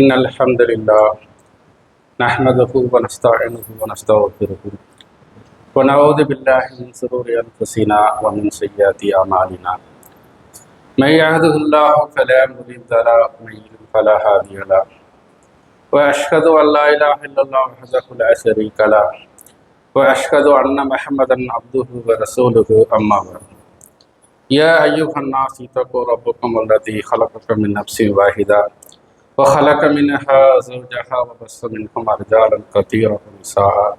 إن الحمد لله نحمده ونستعينه ونستغفره ونعوذ بالله من شرور أنفسنا ومن سيئات أعمالنا من يهده الله فلا مضل له ومن يضلل فلا هادي له وأشهد أن لا إله إلا الله وحده لا شريك له وأشهد أن محمدا عبده ورسوله أما بعد يا أيها الناس اتقوا ربكم الذي خلقكم من نفس واحدة وخلق منها زوجها وبث منهما رجالا كثيرا ونساء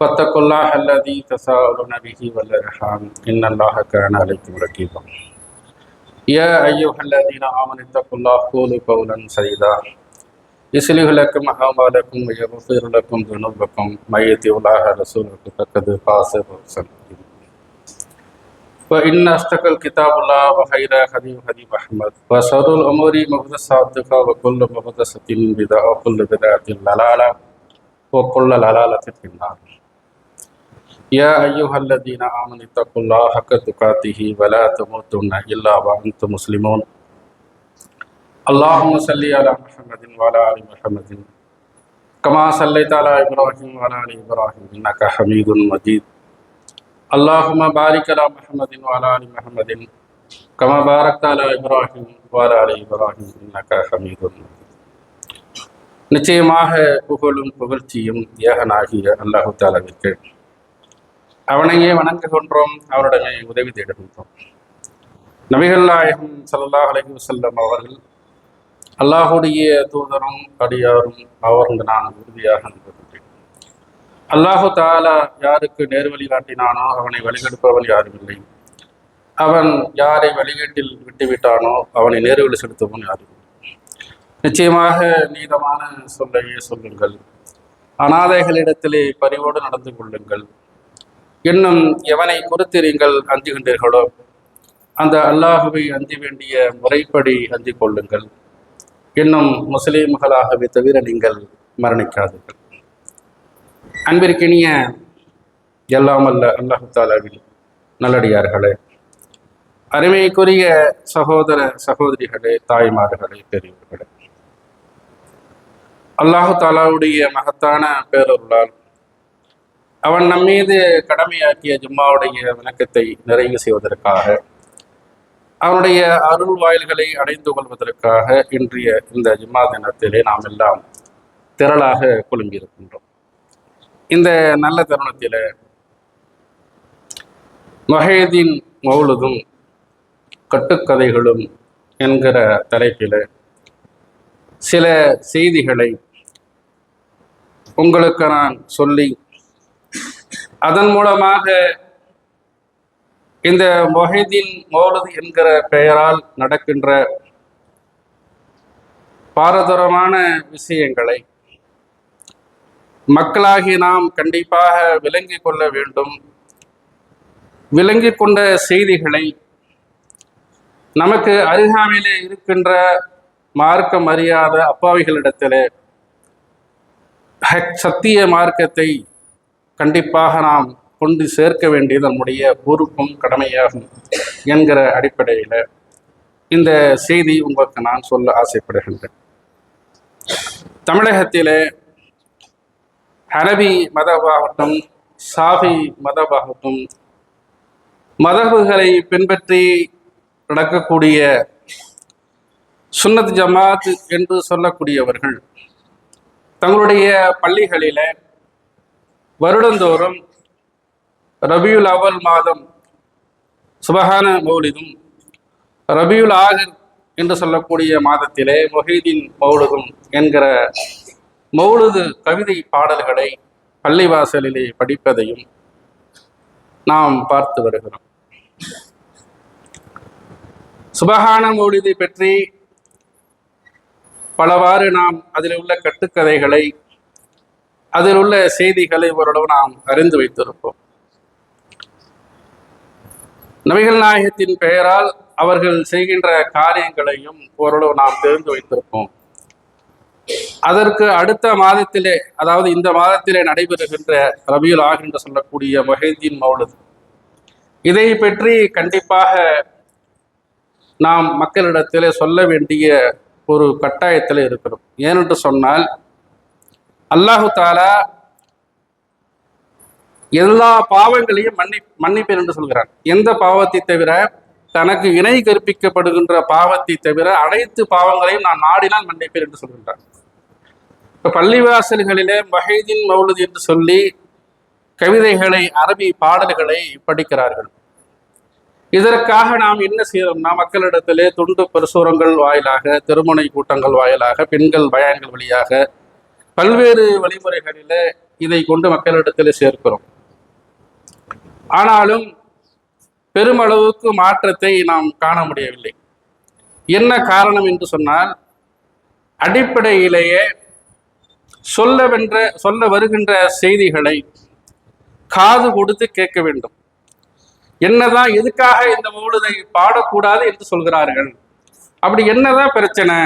فاتقوا الله الذي تساءلون به والأرحام إن الله كان عليكم رقيبا يا أيها الذين آمنوا اتقوا الله قولوا قولا سديدا يصلح لكم أعمالكم ويغفر لكم ذنوبكم من يطع الله ورسوله فقد فاز فوزا عظيما وإن أصدق الكتاب الله وخير الهدي هدي محمد وشر الأمور محدثاتها وكل محدثة بدعة وكل بدعة ضلالة وكل ضلالة في النار يا أيها الذين آمنوا اتقوا الله حق تقاته ولا تموتن إلا وأنتم مسلمون اللهم صل على محمد وعلى آل محمد كما صليت على إبراهيم وعلى آل إبراهيم إنك حميد مجيد اللهم بارك على محمد وعلى آل محمد كما باركت على إبراهيم وعلى آل إبراهيم إنك حميد مجيد. நிச்சயமாக புகழும் புகழ்ச்சியும் ஏகனாகிய அல்லாஹு தாலாவிற்கு அவனையே வணங்குகின்றோம், அவருடனே உதவி தேடுகின்றோம். நபிகள் நாயகம் ஸல்லல்லாஹு அலைஹி வஸல்லம் அவர்கள் அல்லாஹுடைய தூதரும் அடியாரும் அவர்ந்து நான் உறுதியாக நம்புகின்றேன். அல்லாஹு தாலா யாருக்கு நேர்வழி காட்டினானோ அவனை வழிகெடுப்பவன் யாரும் இல்லை. அவன் யாரை வழிகேட்டில் விட்டுவிட்டானோ அவனை நேர்வழி செலுத்துவன் யாரும் இல்லை. நிச்சயமாக நீதமான சொல்லையே சொல்லுங்கள், அனாதைகளிடத்திலே பரிவோடு நடந்து கொள்ளுங்கள். இன்னும் எவனை குறித்து அஞ்சுகின்றீர்களோ அந்த அல்லாஹுவை அஞ்சி வேண்டிய முறைப்படி அஞ்சிக் கொள்ளுங்கள். இன்னும் முஸ்லீம்களாகவே தவிர நீங்கள் மரணிக்காதீர்கள். அன்பிற்கினிய எல்லாம் அல்ல அல்லாஹு தாலாவின் நல்லடியார்களே, அருமைக்குரிய சகோதர சகோதரிகளே, தாய்மார்களே, பெரியவர்களே, அல்லாஹு தாலாவுடைய மகத்தான பேரருளால் அவன் நம்மீது கடமையாக்கிய ஜும்மாவுடைய வணக்கத்தை நிறைவு செய்வதற்காக, அவனுடைய அருள் வாயில்களை அடைந்து கொள்வதற்காக இன்றைய இந்த ஜும்மா தினத்திலே நாம் எல்லாம் திரளாக குழும்பியிருக்கின்றோம். இந்த நல்ல தருணத்தில் முஹையீன் மௌலுதும் கட்டுக்கதைகளும் என்கிற தலைப்பில் சில செய்திகளை உங்களுக்கு நான் சொல்லி அதன் மூலமாக இந்த முஹையீன் மௌலுது என்கிற பெயரால் நடக்கின்ற பாரதூரமான விஷயங்களை மக்களாகி நாம் கண்டிப்பாக விளங்கி கொள்ள வேண்டும். விளங்கி கொண்ட செய்திகளை நமக்கு அருகாமையிலே இருக்கின்ற மார்க்கம் அறியாத அப்பாவிகளிடத்திலே சத்திய மார்க்கத்தை கண்டிப்பாக நாம் கொண்டு சேர்க்க வேண்டியது நம்முடைய பொறுப்பும் கடமையாகும் என்கிற அடிப்படையில் இந்த செய்தி உங்களுக்கு நான் சொல்ல ஆசைப்படுகின்றேன். தமிழகத்திலே ஹனபி மதபாகட்டும் சாஃபி மதபாகட்டும் மதகுகளை பின்பற்றி நடக்கக்கூடிய சுன்னத் ஜமாத் என்று சொல்லக்கூடியவர்கள் தங்களுடைய பள்ளிகளில் வருடந்தோறும் ரபியுல் அவல் மாதம் சுபஹான மௌலிதும் ரபியுல் ஆகிர் என்று சொல்லக்கூடிய மாதத்திலே முஹையீன் மௌலுதும் என்கிற மௌலுது கவிதை பாடல்களை பள்ளிவாசலிலே படிப்பதையும் நாம் பார்த்து வருகிறோம். சுபஹான மௌலிதை பற்றி பலவாறு நாம் அதில் உள்ள கட்டுக்கதைகளை, அதில் உள்ள செய்திகளை ஓரளவு நாம் அறிந்து வைத்திருப்போம். நபிகள் நாயகத்தின் பெயரால் அவர்கள் செய்கின்ற காரியங்களையும் ஓரளவு நாம் தெரிந்து வைத்திருப்போம். அதற்கு அடுத்த மாதத்திலே, அதாவது இந்த மாதத்திலே நடைபெறுகின்ற ரபியுல் ஆகிர் என்று சொல்லக்கூடிய முஹையீன் மௌலுது, இதை பற்றி கண்டிப்பாக நாம் மக்களிடத்திலே சொல்ல வேண்டிய ஒரு கட்டாயத்தில் இருக்கிறோம். ஏனென்று சொன்னால் அல்லாஹு தாலா எல்லா பாவங்களையும் மன்னிப்பேன் என்று சொல்கிறார். எந்த பாவத்தை தவிர, தனக்கு இணை கற்பிக்கப்படுகின்ற பாவத்தை தவிர அனைத்து பாவங்களையும் நான் நாடினால் மன்னிப்பேன் என்று சொல்கின்றார். இப்போ பள்ளிவாசல்களிலே மஹீதீன் மௌலுத் என்று சொல்லி கவிதைகளை, அரபி பாடல்களை படிக்கிறார்கள். இதற்காக நாம் என்ன செய்யறோம்னா, மக்களிடத்திலே துண்டு பிரசுரங்கள் வாயிலாக, திருமண கூட்டங்கள் வாயிலாக, பெண்கள் பயான்கள் வழியாக பல்வேறு வழிமுறைகளில் இதை கொண்டு மக்களிடத்தில் சேர்க்கிறோம். ஆனாலும் பெருமளவுக்கு மாற்றத்தை நாம் காண முடியவில்லை. என்ன காரணம் என்று சொன்னால், அடிப்படையிலேயே சொல்ல வருகின்ற செய்திகளை காது கொடுத்து கேட்க வேண்டும். என்னதான், எதுக்காக இந்த மௌலுதை பாடக்கூடாது என்று சொல்கிறார்கள், அப்படி என்னதான் பிரச்சனை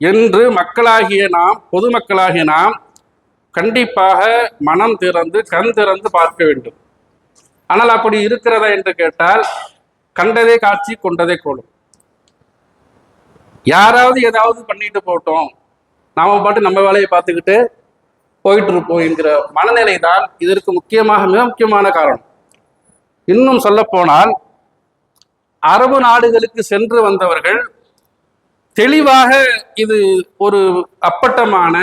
என்று மக்களாகிய நாம், பொதுமக்களாகிய நாம் கண்டிப்பாக மனம் திறந்து கண் திறந்து பார்க்க வேண்டும். ஆனால் அப்படி இருக்கிறதா என்று கேட்டால், கண்டதே காட்சி கொண்டதே கோலும். யாராவது ஏதாவது பண்ணிட்டு போட்டோம், நாம பாட்டு நம்ம வேலையை பார்த்துக்கிட்டு போயிட்டு இருப்போம் என்கிற மனநிலை தான் இதற்கு மிக முக்கியமான காரணம். இன்னும் சொல்ல போனால், அரபு நாடுகளுக்கு சென்று வந்தவர்கள் தெளிவாக இது ஒரு அப்பட்டமான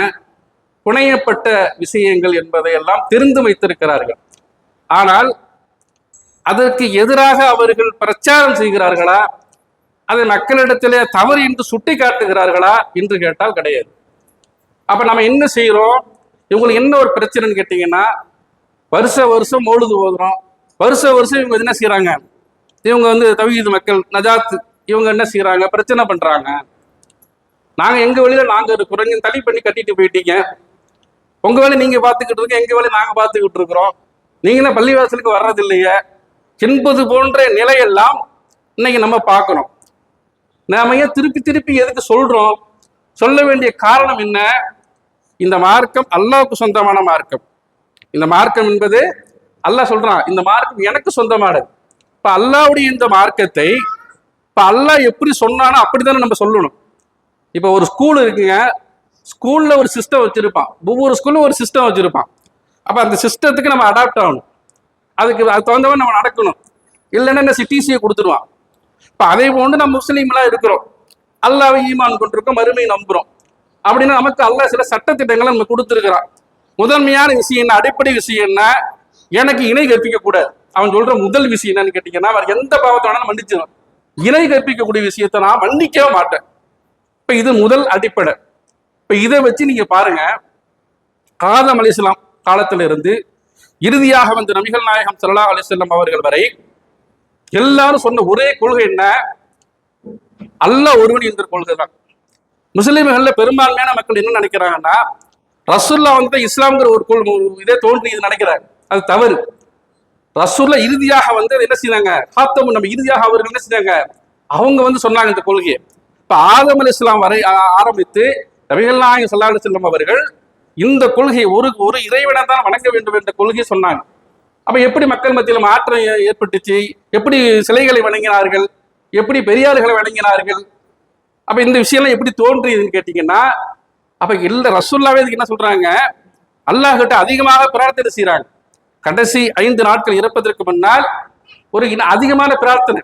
புனையப்பட்ட விஷயங்கள் என்பதை எல்லாம் தெரிந்து வைத்திருக்கிறார்கள். ஆனால் அதற்கு எதிராக அவர்கள் பிரச்சாரம் செய்கிறார்களா, அதை மக்களிடத்திலே தவறு என்று சுட்டி காட்டுகிறார்களா என்று கேட்டால் கிடையாது. அப்ப நம்ம என்ன செய்யறோம், இவங்களுக்கு என்ன ஒரு பிரச்சனைன்னு கேட்டீங்கன்னா, வருஷம் மௌலுது ஓதுறோம், வருஷம் இவங்க என்ன செய்யறாங்க, இவங்க தௌஹீத் மக்கள், நஜாத், இவங்க என்ன செய்யறாங்க, பிரச்சனை பண்றாங்க. நாங்க எங்க வழியில நாங்க இருக்கிறோம், நீங்க தள்ளி பண்ணி கட்டிட்டு போயிட்டீங்க, உங்க வேலை நீங்க பார்த்துக்கிட்டு இருக்கோம், எங்க வேலை நாங்க பார்த்துக்கிட்டு இருக்கிறோம், நீங்களே பள்ளிவாசலுக்கு வர்றது இல்லையே என்பது போன்ற நிலையெல்லாம் இன்னைக்கு நம்ம பார்க்கணும். நாம ஏன் திருப்பி எதுக்கு சொல்றோம்? சொல்ல வேண்டிய காரணம் என்ன? இந்த மார்க்கம் அல்லாஹ்வுக்கு சொந்தமான மார்க்கம். இந்த மார்க்கம் என்பது அல்லாஹ் சொல்றான், இந்த மார்க்கம் எனக்கு சொந்தமானது. இப்ப அல்லாஹ்வுடைய இந்த மார்க்கத்தை இப்ப அல்லாஹ் எப்படி சொன்னானோ அப்படித்தானே நம்ம சொல்லணும். இப்ப ஒரு ஸ்கூல் இருக்குங்க, ஸ்கூல்ல ஒரு சிஸ்டம் வச்சிருப்பான், ஒவ்வொரு ஸ்கூல்லும் ஒரு சிஸ்டம் வச்சிருப்பான். அப்ப அந்த சிஸ்டத்துக்கு நம்ம அடாப்ட் ஆகணும், அதுக்கு தகுந்தவன் நம்ம நடக்கணும். இல்லைன்னா என்ன சிட்டிசியை கொடுத்துருவான். இப்ப அதே போன்று நம்ம முஸ்லீம்லாம் இருக்கிறோம், அல்லாஹ்வை ஈமான் கொண்டிருக்கோம், மறுமையை நம்புறோம். அப்படின்னா நமக்கு அல்லாஹ் சில சட்டத்திட்டங்களை நம்ம கொடுத்துருக்கிறான். முதன்மையான விஷயம் என்ன, அடிப்படை விஷயம் என்ன, எனக்கு இணை கற்பிக்க கூடாது. அவன் சொல்ற முதல் விஷயம் என்னன்னு கேட்டீங்கன்னா, அவர் எந்த பாவத்தை வேணாலும் மன்னிச்சிடும், இணை கற்பிக்கக்கூடிய விஷயத்தை நான் மன்னிக்கவே மாட்டேன். இப்ப இது முதல் அடிப்படை. இப்ப இதை வச்சு நீங்க பாருங்க, ஆதம் அலைஹிஸ்ஸலாம் காலத்துல இருந்து இறுதியாக வந்த நபிகள் நாயகம் ஸல்லல்லாஹு அலைஹி வஸல்லம் அவர்கள் வரை எல்லாரும் சொன்ன ஒரே கொள்கை என்ன, அல்லாஹ் ஒருவன் என்கிற கொள்கை தான். முஸ்லிம்கள்ல பெரும்பான்மையான மக்கள் என்ன நினைக்கிறாங்கன்னா, ரசூல்லா இஸ்லாம்ங்கிற ஒரு இதே தோன்றி இது நினைக்கிறாங்க. அது தவறு. ரசூல்லா இறுதியாக அது என்ன செய்தாங்க, ஹாத்தம் நம்ம இறுதியாக அவர்கள் என்ன செஞ்சாங்க, அவங்க சொன்னாங்க இந்த கொள்கையை. இப்ப ஆதம் அலைஹிஸ்ஸலாம் வரை ஆரம்பித்து நபிகள் நாயகம் ஸல்லல்லாஹு அலைஹி வஸல்லம் அவர்கள் இந்த கொள்கை, ஒரு இறைவனை தான் வணங்க வேண்டும் என்ற கொள்கையை சொன்னாங்க. அப்ப எப்படி மக்கள் மத்தியில் மாற்றம் ஏற்பட்டுச்சு, எப்படி சிலைகளை வணங்கினார்கள், எப்படி பெரியார்களை வணங்கினார்கள், அப்ப இந்த விஷயம்லாம் எப்படி தோன்றியதுன்னு கேட்டீங்கன்னா, அப்ப இல்ல ரசூலுல்லாஹ்வே இதுக்கு என்ன சொல்றாங்க, அல்லாஹ் கிட்ட அதிகமாக பிரார்த்தனை செய்யறாங்க. கடைசி 5 நாட்கள் இறப்பதற்கு முன்னால் ஒரு அதிகமான பிரார்த்தனை,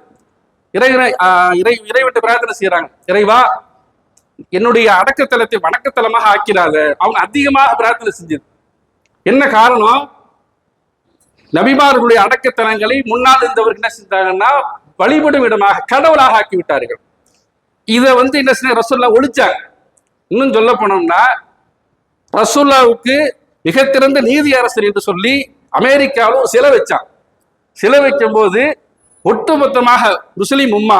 இறைவன் பிரார்த்தனை செய்யறாங்க. இறைவா, என்னுடைய அடக்கத்தலத்தை வணக்கத்தலமாக ஆக்கிறாத. அவங்க அதிகமாக பிரார்த்தனை செஞ்சது என்ன காரணம், நபிமார்களுடைய அடக்கத்தலங்களை முன்னால் இருந்தவர்கள் என்ன செஞ்சாங்கன்னா, வழிபடும் இடமாக, கடவுளாக ஆக்கி விட்டார்கள். இதை என்ன செய்ய ரசூல்லா ஒழிச்சாங்க. இன்னும் சொல்ல போனோம்னா, ரசூல்லாவுக்கு மிக சிறந்த நீதி அரசர் என்று சொல்லி அமெரிக்காவில் ஒரு சிலை வச்சான். சிலை வைக்கும் போது ஒட்டுமொத்தமாக முஸ்லிம் உம்மா,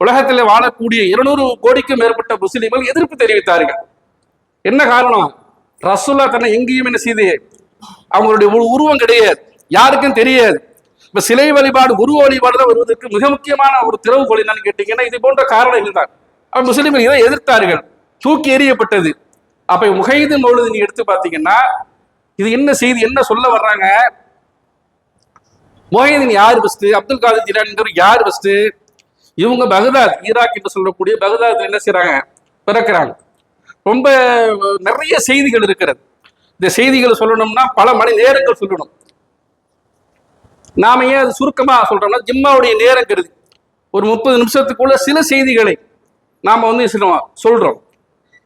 உலகத்தில் வாழக்கூடிய 200 கோடிக்கும் மேற்பட்ட முஸ்லிம்கள் எதிர்ப்பு தெரிவித்தார்கள். என்ன காரணம், ரசூல்லா தன்னை எங்கேயும் என்ன செய்து, அவங்களுடைய உருவம் கிடையாது, யாருக்கும் தெரியாது. இப்ப சிலை வழிபாடு, உருவ வழிபாடு தான் வருவதற்கு மிக முக்கியமான ஒரு திறவுகோல் என்னன்னு கேட்டீங்கன்னா, இது போன்ற காரணங்கள் தான். அப்ப முஸ்லிம்கள் இதை எதிர்த்தார்கள், தூக்கி எறியப்பட்டது. அப்ப முஹைதீன் மௌலுது நீங்க எடுத்து பாத்தீங்கன்னா, இது என்ன செய்தி, என்ன சொல்ல வர்றாங்க, முஹைதீன் யார் ஃபர்ஸ்ட், அப்துல் காதர் ஜிலானிங்கிறவர் யார் ஃபர்ஸ்ட், இவங்க பகதாத், ஈராக் என்று சொல்லக்கூடிய பகதாத் என்ன செய்யறாங்க, பிறக்கிறாங்க. ரொம்ப நிறைய செய்திகள் இருக்கிறது. இந்த செய்திகள் சொல்லணும்னா பல மணி நேரங்கள் சொல்லணும். நாம ஏன் அது சுருக்கமா சொல்றோம்னா, ஜிம்மாவுடைய நேரம் கருதி ஒரு 30 நிமிஷத்துக்குள்ள சில செய்திகளை நாம சொல்றோம்.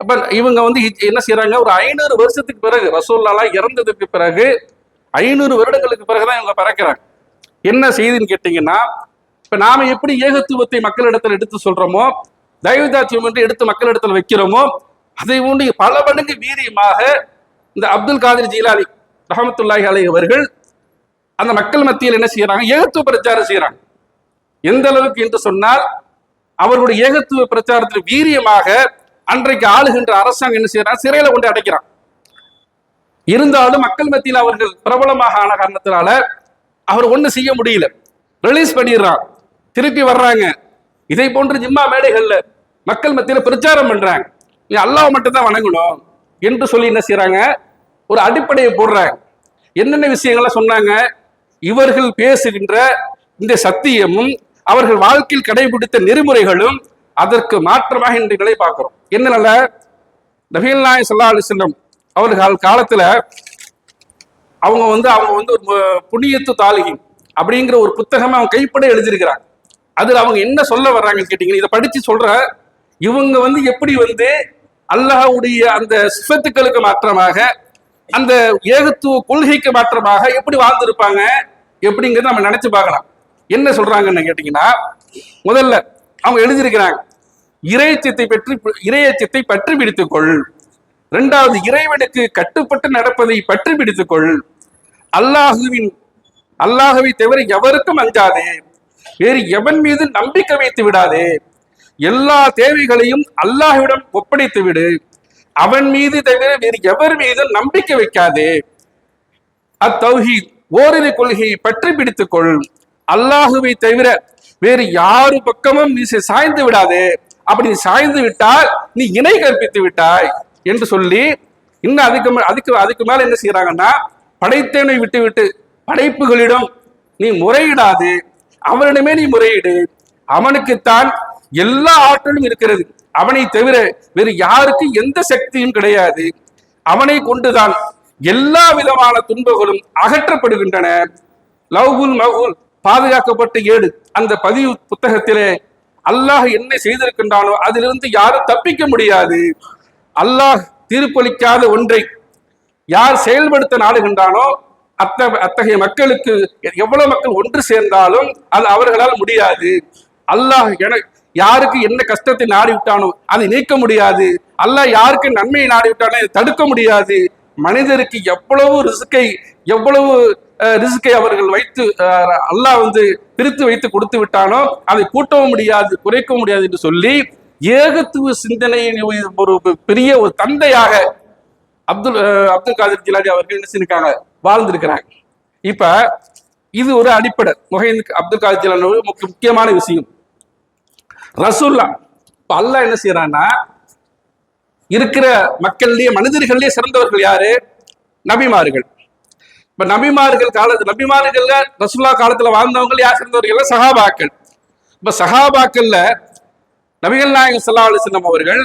அப்ப இவங்க என்ன செய்யறாங்க, ஒரு 500 வருஷத்துக்கு பிறகு, ரசூலுல்லாஹ் இறந்ததுக்கு பிறகு 500 வருடங்களுக்கு பிறகுதான் இவங்க பிறக்கிறாங்க. என்ன செய்தின்னு கேட்டீங்கன்னா, இப்ப நாம எப்படி ஏகத்துவத்தை மக்களிடத்தில் எடுத்து சொல்றோமோ, தெய்வதாட்சியம் என்று எடுத்து மக்களிடத்தில் வைக்கிறோமோ, அதை ஒன்று பல மடங்கு வீரியமாக இந்த அப்துல் காதிர் ஜீலானி ரஹமத்துல்லாஹி அலைஹி அவர்கள் அந்த மக்கள் மத்தியில் என்ன செய்யறாங்க, ஏகத்துவ பிரச்சாரம் செய்யறாங்க. எந்த அளவுக்கு என்று சொன்னால், அவர்களுடைய ஏகத்துவ பிரச்சாரத்தில் வீரியமாக அன்றைக்கு ஆளுகின்ற அரசாங்கம் என்ன செய்யறாங்க, சிறையில கொண்டு அடைக்கிறான். இருந்தாலும் மக்கள் மத்தியில் அவர்கள் பிரபலமாக ஆன காரணத்தினால அவர் ஒண்ணு செய்ய முடியல, ரிலீஸ் பண்ணிடுறான். திருப்பி வர்றாங்க, இதை போன்ற ஜிம்மா மேடைகள்ல மக்கள் மத்தியில பிரச்சாரம் பண்றாங்க, நீ அல்லாஹ் மட்டும் தான் வணங்கணும் என்று சொல்லி என்ன செய்யறாங்க, ஒரு அடிப்படையை போடுறாங்க. என்னென்ன விஷயங்கள்லாம் சொன்னாங்க, இவர்கள் பேசுகின்ற இந்த சத்தியமும் அவர்கள் வாழ்க்கையில் கடைபிடித்த நெறிமுறைகளும் அதற்கு மாற்றமாக இன்று நிலை பார்க்கிறோம். என்னென்ன, நபிகள் நாயகம் ஸல்லல்லாஹு அலைஹி வஸல்லம் அவர்கள் காலத்துல அவங்க ஒரு புனியத்து தாலிகி அப்படிங்கிற ஒரு புத்தகமா அவங்க கைப்பட எழுதியிருக்கிறாங்க. அதுல அவங்க என்ன சொல்ல வர்றாங்கன்னு கேட்டீங்கன்னா, இதை படிச்சு சொல்ற இவங்க எப்படி அல்லாஹ்வுடைய அந்த சிஃபத்துக்களுக்கு மாற்றமாக, அந்த ஏகத்துவ கொள்கைக்கு மாற்றமாக எப்படி வாழ்ந்திருப்பாங்க எப்படிங்கிறத நம்ம நினைச்சு பார்க்கலாம். என்ன சொல்றாங்கன்னு கேட்டீங்கன்னா, முதல்ல அவங்க எழுதியிருக்கிறாங்க, இறையச்சத்தை பற்றி பிடித்துக்கொள். இரண்டாவது, இறைவனுக்கு கட்டுப்பட்டு நடப்பதை பற்றி பிடித்துக்கொள். அல்லாஹுவை தவிர எவருக்கும் அஞ்சாதே, வேறு எவன் மீது நம்பிக்கை வைத்து விடாதே, எல்லா தேவைகளையும் அல்லாஹ்விடம் ஒப்படைத்து விடு, அவன் மீது தவிர வேறு எவர் மீது நம்பிக்கை வைக்காதே. அத்தௌஹீத், ஓரிரு கொள்கையை பற்றி பிடித்துக்கொள். அல்லாஹுவை தவிர வேறு யாரு பக்கமும் நீ சாய்ந்து விடாதே, அப்படி சாய்ந்து விட்டால் நீ இணை கற்பித்து விட்டாய் என்று சொல்லி, இன்னும் அதுக்கு மேல என்ன செய்யறாங்கன்னா, படைத்தவனை விட்டு படைப்புகளிடம் நீ முறையிடாது, அவனிடமே நீ முறையிடு, அவனுக்குத்தான் எல்லா ஆற்றலும் இருக்கிறது, அவனை தவிர வேறு யாருக்கு எந்த சக்தியும் கிடையாது, அவனை கொண்டுதான் எல்லா விதமான துன்பங்களும் அகற்றப்படுகின்றன. லவ்ஹுல் மஹ்ஃபூல், பாதுகாக்கப்பட்ட ஏடு, அந்த பதிவு புத்தகத்திலே அல்லாஹ் என்ன செய்திருக்கின்றானோ அதிலிருந்து யாரும் தப்பிக்க முடியாது. அல்லாஹ் தீர்ப்பளிக்காத ஒன்றை யார் செயல்படுத்த நாடுகின்றானோ அத்தகைய மக்களுக்கு எவ்வளவு மக்கள் ஒன்று சேர்ந்தாலும் அது அவர்களால் முடியாது. அல்லாஹ் யாருக்கு என்ன கஷ்டத்தை நாடிவிட்டானோ அதை நீக்க முடியாது. அல்லாஹ் யாருக்கு நன்மையை நாடிவிட்டானோ அதை தடுக்க முடியாது. மனிதருக்கு எவ்வளவு ரிஸ்கை அவர்கள் வைத்து அல்லாஹ் பிரித்து வைத்து கொடுத்து விட்டானோ அதை கூட்டவும் முடியாது, குறைக்கவும் முடியாது என்று சொல்லி ஏகத்துவ சிந்தனையின் ஒரு பெரிய ஒரு தந்தையாக அப்துல் காதிர் ஜிலானி அவர்கள் என்ன செஞ்சிருக்காங்க, வாழ்ந்திருக்கிறாங்க. இப்ப இது ஒரு அடிப்படை. அப்துல் காதிர் ஜிலானி முக்கியமான விஷயம். ரசூல்லா, இப்ப அல்லாஹ் என்ன செய்யறான்னா, இருக்கிற மக்கள்லயே மனிதர்கள்லயே சிறந்தவர்கள் யாரு, நபிமார்கள். இப்ப நபிமார்கள்ல ரசூல்லா காலத்துல வாழ்ந்தவங்க யார் சிறந்தவர்கள், சஹாபாக்கள். இப்ப சஹாபாக்கள்ல நபிகள் நாயகம் ஸல்லல்லாஹு அலைஹி வஸல்லம் அவர்கள்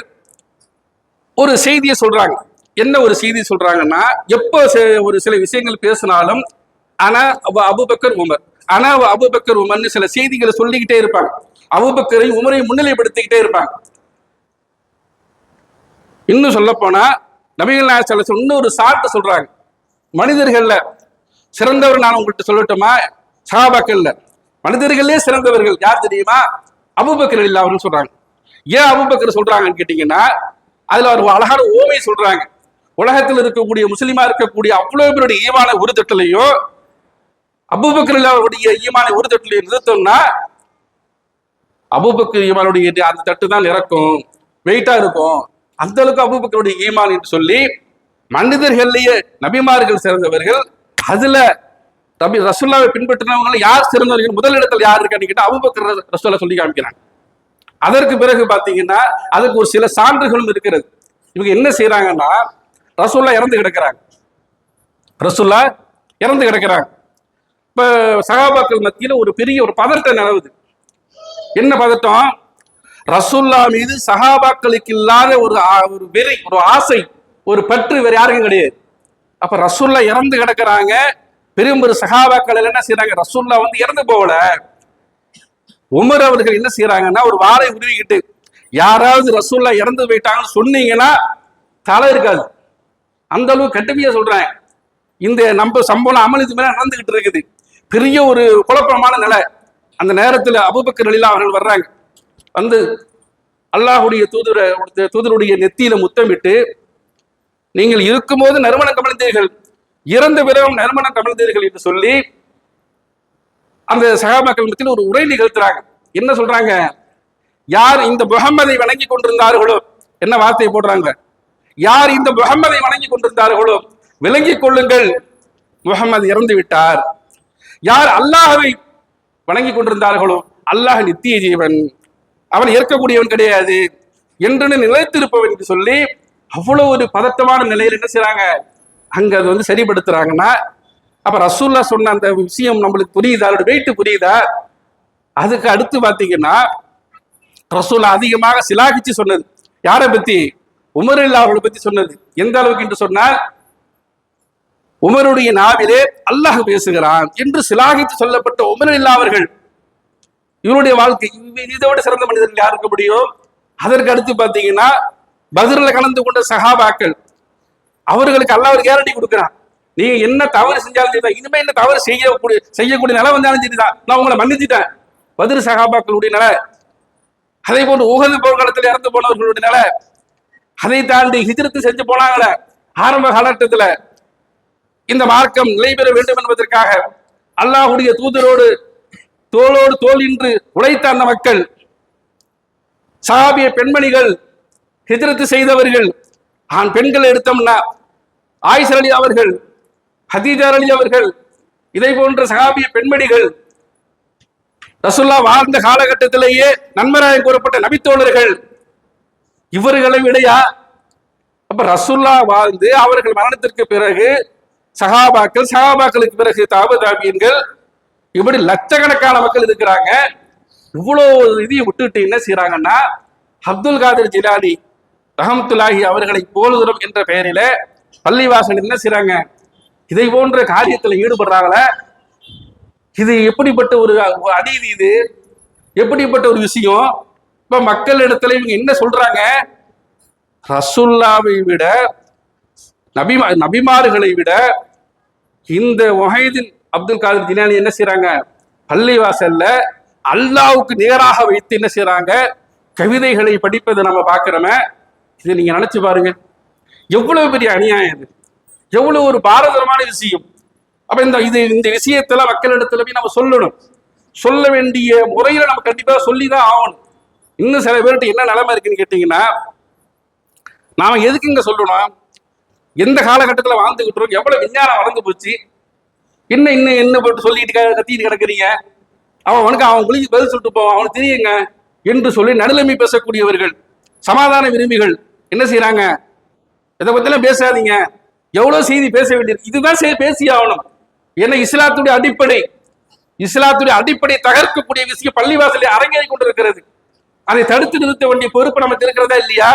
ஒரு செய்தியை சொல்றாங்க. என்ன ஒரு செய்தி சொல்றாங்கன்னா, எப்போ ஒரு சில விஷயங்கள் பேசினாலும் ஆனா அபூபக்கர் உமர்னு சில செய்திகளை சொல்லிக்கிட்டே இருப்பாங்க. அபூபக்கரையும் உமரையும் முன்னிலைப்படுத்திக்கிட்டே இருப்பாங்க. இன்னும் சொல்ல போனா நபிகள் நாயகம் ஸல்லல்லாஹு அலைஹி வஸல்லம் இன்னொரு சாட்டு சொல்றாங்க, மனிதர்கள்ல சிறந்தவர் நான் உங்கள்கிட்ட சொல்லட்டுமா, சஹாபாக்கள்ல மனிதர்களே சிறந்தவர்கள் யார் தெரியுமா, அபூபக்கர் ரலியல்லாஹு அன்ஹு சொல்றாங்க. ஏன் அபூபக்கர் சொல்றாங்கன்னு கேட்டீங்கன்னா, அதுல ஒரு அழகான ஓமை சொல்றாங்க. உலகத்தில் இருக்கக்கூடிய முஸ்லிமா இருக்கக்கூடிய அவ்வளவு பேருடைய ஈமான உறுதட்டலையும் அபூபக்கர் அவருடைய ஈமான உறுதட்டலையும் நிறுத்தோம்னா, அபூபக்கர் ஈமானுடைய அந்த தட்டு தான் நிறக்கும், வெயிட்டா இருக்கும். அந்த அளவுக்கு அபூபக்கருடைய ஈமான் என்று சொல்லி மனிதர்கள்லயே நபிமார்கள் சிறந்தவர்கள். அதுல ரசூலுல்லாஹ்வை பின்பற்றினவங்க யார் சிறந்தவர்கள், முதலிடத்தில் யார் இருக்கான்னு கேட்டா அபூபக்கர் ரசூலுல்லாஹ் சொல்லி காமிக்கிறாங்க. அதற்கு பிறகு பாத்தீங்கன்னா அதுக்கு ஒரு சில சான்றுகளும் இருக்கிறது. இவங்க என்ன செய்யறாங்கன்னா, ரசூலுல்லாஹ் இறந்து கிடக்கிறாங்க. இப்ப சஹாபாக்கள் மத்தியில ஒரு பெரிய ஒரு பதட்டம் நிலவுது. என்ன பதட்டம்? ரசூல்லா மீது சஹாபாக்களுக்கு இல்லாத ஒரு வெறி, ஒரு ஆசை, ஒரு பற்று வேற யாருக்கும் கிடையாது. அப்ப ரசூல்லா இறந்து கிடக்குறாங்க, பெரும் சஹாபாக்கள் என்ன செய்யறாங்க? ரசூல்லா வந்து இறந்து போகல. உமர் அவர்கள் என்ன செய்யறாங்கன்னா ஒரு வாளை உருவிக்கிட்டு, யாராவது ரசூல்லா இறந்து போயிட்டாங்கன்னு சொன்னீங்கன்னா தலை இருக்காது. அந்த அளவு கடுமையா சொல்றாங்க. இந்த நம்ம சம்பவம் அமலுக்கு மேல நடந்துகிட்டு இருக்குது. பெரிய ஒரு குழப்பமான நிலை. அந்த நேரத்தில் அபூபக்கர் ரலியல்லாஹு அவர்கள் வர்றாங்க. வந்து அல்லாஹுடைய தூதருடைய நெத்தியில முத்தமிட்டு, நீங்கள் இருக்கும்போது நறுமணம் கமழ்ந்தீர்கள், இறந்த பிறகும் நறுமணம் கமழ்ந்தீர்கள் என்று சொல்லி அந்த சஹாபாக்கள் மத்தியில் ஒரு உரை நிகழ்த்துறாங்க. என்ன சொல்றாங்க? யார் இந்த முகம்மதை வணங்கி கொண்டிருந்தார்களோ, என்ன வார்த்தையை போடுறாங்க? யார் இந்த முகம்மதை வணங்கி கொண்டிருந்தார்களோ விளங்கிக் கொள்ளுங்கள், முகம்மது இறந்து விட்டார். யார் அல்லாஹ்வை வணங்கி கொண்டிருந்தார்களோ, அல்லாஹ் நித்திய ஜீவன், அவன் இறக்கக்கூடியவன் கிடையாது என்று நிலைத்திருப்பவன் என்று சொல்லி அவ்வளவு ஒரு பதட்டமான நிலையில் என்ன செய்யறாங்க? அங்க அது வந்து சரிப்படுத்துறாங்கன்னா, அப்ப ரசூல்லா சொன்ன அந்த விஷயம் நம்மளுக்கு புரியுதா? அதோட வெயிட் புரியுதா? அதுக்கு அடுத்து பாத்தீங்கன்னா ரசூல்லா அதிகமாக சிலாகிச்சு சொன்னது யாரை பத்தி? உமர் அவர்களை பத்தி சொன்னது. எந்த அளவுக்கு என்று சொன்னால், உமருடைய நாவிலே அல்லாஹ் பேசுகிறான் என்று சிலாகித்து சொல்லப்பட்ட உமர் அவர்கள் இவருடைய வாழ்க்கை இதோட சிறந்த மனிதர்கள் யார் இருக்க முடியும்? அதற்கு அடுத்து பாத்தீங்கன்னா பத்ர்ல கலந்து கொண்ட சஹாபாக்கள், அவர்களுக்கு அல்லாஹ் ஒரு கேரண்டி கொடுக்கிறான். நீங்க என்ன தவறு செஞ்சாலும் சரிதான், இனிமே என்ன தவறு செய்யக்கூடிய நிலை வந்தாலும் சரிதான், நான் உங்களை மன்னிச்சுட்டேன். பத்ர் சஹாபாக்களுடைய நிலை, அதே போன்று உஹது போர்க்களத்தில் இறந்து போனவர்களுடைய நிலை, அதை தாண்டி ஹிஜ்ரத்து செஞ்சு போனாங்களே ஆரம்ப காலகட்டத்துல, இந்த மார்க்கம் நிலை பெற வேண்டும் என்பதற்காக அல்லாஹுடைய தூதரோடு தோளோடு தோல் இன்று உழைத்த அந்த மக்கள், சஹாபிய பெண்மணிகள், ஹிஜ்ரத்து செய்தவர்கள், ஆண் பெண்கள் எடுத்தோம்னா ஆயிஷா அலி அவர்கள், ஹதீஜா அலி அவர்கள், இதை போன்ற சஹாபிய பெண்மணிகள், ரசூலுல்லாஹ் வாழ்ந்த காலகட்டத்திலேயே நன்மராயம் கூறப்பட்ட நபித்தோழர்கள், இவர்களை விடையா? அப்ப ரசூலுல்லாஹ் வாழ்ந்து அவர்கள் மரணத்திற்கு பிறகு சஹாபாக்கள், சஹாபாக்களுக்கு பிறகு தாபியீன்கள், இப்படி லட்சக்கணக்கான மக்கள் இருக்கிறாங்க. இவ்வளவு இதையும் விட்டுட்டு என்ன செய்யறாங்கன்னா, அப்துல் காதிர் ஜிலானி ரஹமத்துல்லாஹி அவர்களை போலுதுறம் என்ற பெயரில பள்ளிவாசல் என்ன செய்யறாங்க? இதை போன்ற காரியத்தில் ஈடுபடுறாங்களே, இது எப்படிப்பட்ட ஒரு அநீதி, இது எப்படிப்பட்ட ஒரு விஷயம்? இப்ப மக்கள் இடத்துல இவங்க என்ன சொல்றாங்க? ரசூலுல்லாவை விட, நபிமார்களை விட இந்த வஹீதுல் அப்துல் காதிர் ஜிலானி என்ன செய்யறாங்க? பள்ளிவாசல்ல அல்லாஹ்வுக்கு நேராக வைத்து என்ன செய்யறாங்க? கவிதைகளை படிப்பதை நம்ம பார்க்கிறோமே. இதை நீங்க நினைச்சு பாருங்க, எவ்வளவு பெரிய அநியாயம் இது, எவ்வளவு ஒரு பாரதூரமான விஷயம். அப்ப இந்த விஷயத்துல மக்களிடத்துல போய் நம்ம சொல்லணும். சொல்ல வேண்டிய முறையில நம்ம கண்டிப்பா சொல்லிதான் ஆகணும். இன்னும் சில பேர்கிட்ட என்ன நிலைமை இருக்குன்னு கேட்டீங்கன்னா, நாம எதுக்கு இங்க சொல்லணும்? எந்த காலகட்டத்தில் வாழ்ந்துகிட்டு, எவ்வளவு விஞ்ஞானம் வளர்ந்து போச்சு, என்ன போட்டு சொல்லிட்டு கத்திட்டு கிடக்குறீங்க, அவனுக்கு அவன் குளிக்கு பதில் சொல்லிட்டு போவான், அவனுக்கு தெரியுங்க என்று சொல்லி நடுநிலைமை பேசக்கூடியவர்கள், சமாதான விரும்பிகள் என்ன செய்யறாங்க? இதை பத்திலாம் பேசாதீங்க, எவ்வளவு செய்தி பேச வேண்டியிருக்கு, இதுதான் பேசி ஆகணும். ஏன்னா இஸ்லாத்துடைய அடிப்படை தகர்க்கக்கூடிய விஷயம் பள்ளிவாசலை அரங்கேறி கொண்டிருக்கிறது. அதை தடுத்து நிறுத்த வேண்டிய பொறுப்பு நமக்கு இருக்கிறதா இல்லையா?